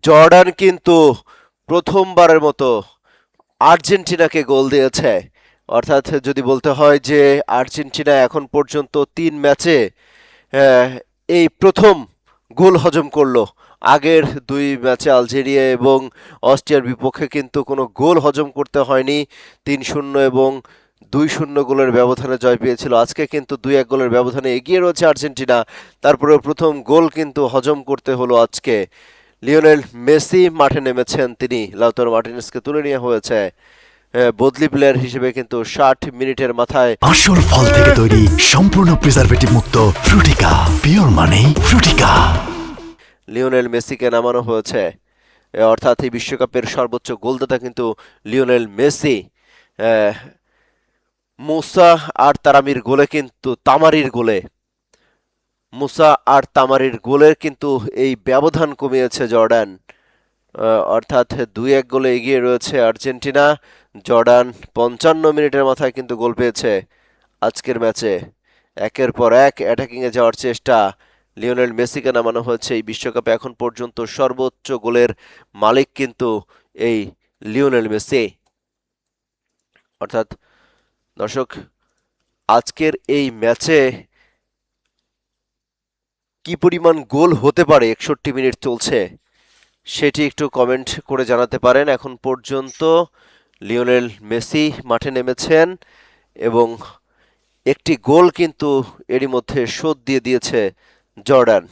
Jordan কিন্তু প্রথমবারের মতো আর্জেন্টিনাকে গোল দিয়েছে। অর্থাৎ যদি বলতে হয় যে আর্জেন্টিনা এখন পর্যন্ত 3 ম্যাচে আহ, এই প্রথম গোল হজম করলো। আগের 2 ম্যাচে আলজেরিয়া এবং অস্ট্রিয়ার বিপক্ষে কিন্তু কোনো গোল হজম করতে হয়নি। 3-0 এবং 2-0 গোলের ব্যবধানে জয় পেয়েছিল। আজকে কিন্তু 2-1 গোলের ব্যবধানে এগিয়ে রয়েছে আর্জেন্টিনা। তারপরেও প্রথম গোল কিন্তু হজম করতে হলো আজকে। লিওনেল মেসি মাঠে নেমেছেন, তিনি লাউতারো মার্টিনেজকে তুলে নিয়ে হয়েছে বদলি প্লেয়ার হিসেবে কিন্তু 60 মিনিটের মাথায়। আসল ফল থেকে তৈরি, সম্পূর্ণ প্রিজারভেটিভ মুক্ত ফ্রুটিকা, পিওর মানে ফ্রুটিকা। লিওনেল মেসিকে নামানো হয়েছে, অর্থাৎ এই বিশ্বকাপের সর্বোচ্চ গোলদাতা কিন্তু লিওনেল মেসি। আহ, মুসা আর তারামির গোলে কিন্তু তামারির গোলে মুসা আর তামারির গোলের কিন্তু এই ব্যবধান কমিয়েছে জর্ডান। অর্থাৎ 2-1 গোলে এগিয়ে রয়েছে আর্জেন্টিনা। জর্ডান 55 মিনিটের মাথায় কিন্তু গোল পেয়েছে আজকের ম্যাচে। একের পর এক অ্যাটাকিংয়ে যাওয়ার চেষ্টা। লিওনেল মেসিকে নামানো হয়েছে। এই বিশ্বকাপে এখন পর্যন্ত সর্বোচ্চ গোলের মালিক কিন্তু এই লিওনেল মেসি। অর্থাৎ দর্শক, আজকের এই ম্যাচে কি পরিমাণ গোল হতে পারে, 61 মিনিট চলছে, সেটি একটু কমেন্ট করে জানাতে পারেন। এখন পর্যন্ত লিওনেল মেসি মাঠে নেমেছেন এবং একটি গোল কিন্তু এরই মধ্যে শোধ দিয়ে দিয়েছে জর্ডান।